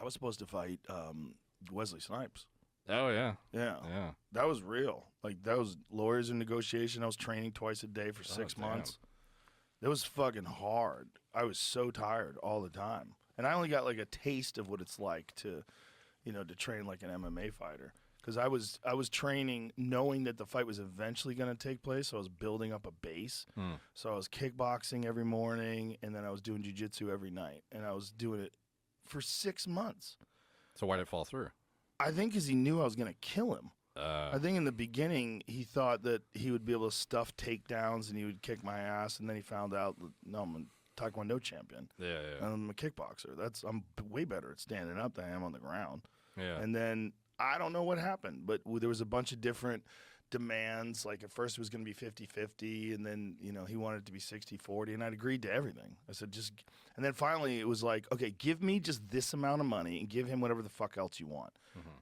was supposed to fight Wesley Snipes. Oh, yeah. Yeah. That was real. Like, that was lawyers in negotiation. I was training twice a day for 6 months. It was fucking hard. I was so tired all the time. And I only got like a taste of what it's like to, to train like an MMA fighter. Because I was training knowing that the fight was eventually going to take place. So I was building up a base. So I was kickboxing every morning, and then I was doing jiu-jitsu every night. And I was doing it for 6 months. So why did it fall through? I think because he knew I was going to kill him. I think in the beginning he thought that he would be able to stuff takedowns and he would kick my ass, and then he found out, no, I'm a Taekwondo champion. Yeah. And I'm a kickboxer. I'm way better at standing up than I am on the ground. Yeah. And then I don't know what happened, but there was a bunch of different demands. Like at first it was going to be 50-50, and then he wanted it to be 60-40, and I'd agreed to everything. I said and then finally it was like, okay, give me just this amount of money and give him whatever the fuck else you want.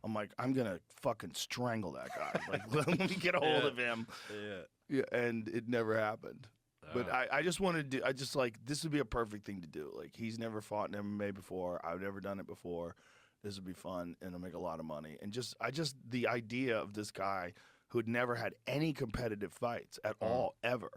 I'm like, I'm gonna fucking strangle that guy. Like, let me get a hold of him. Yeah, and it never happened. But I just wanted to this would be a perfect thing to do. Like, he's never fought in MMA before. I've never done it before. This would be fun, and I'll make a lot of money. And the idea of this guy who had never had any competitive fights at all, ever,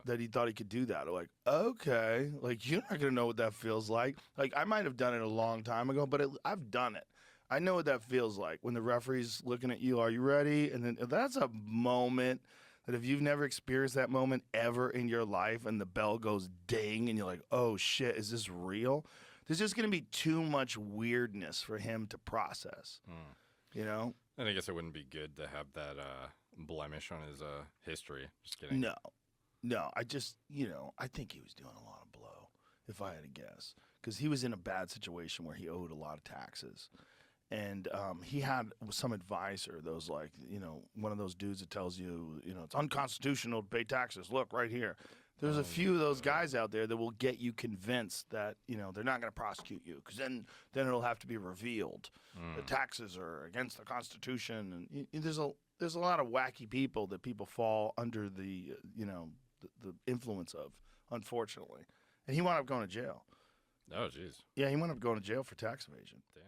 that he thought he could do that. I'm like, okay, like, you're not going to know what that feels like. Like, I might have done it a long time ago, but I've done it. I know what that feels like when the referee's looking at you, are you ready? And then that's a moment that if you've never experienced that moment ever in your life and the bell goes ding and you're like, oh, shit, is this real? There's just going to be too much weirdness for him to process, And I guess it wouldn't be good to have that blemish on his history. Just kidding. No. I just, I think he was doing a lot of blow, if I had to guess. Because he was in a bad situation where he owed a lot of taxes. And he had some advisor that was like, one of those dudes that tells you, it's unconstitutional to pay taxes. Look, right here. There's a few of those guys out there that will get you convinced that, they're not going to prosecute you, because then it'll have to be revealed. The taxes are against the Constitution. And there's a lot of wacky people that people fall under the influence of, unfortunately. And he wound up going to jail. Oh, jeez. Yeah, he wound up going to jail for tax evasion. Damn.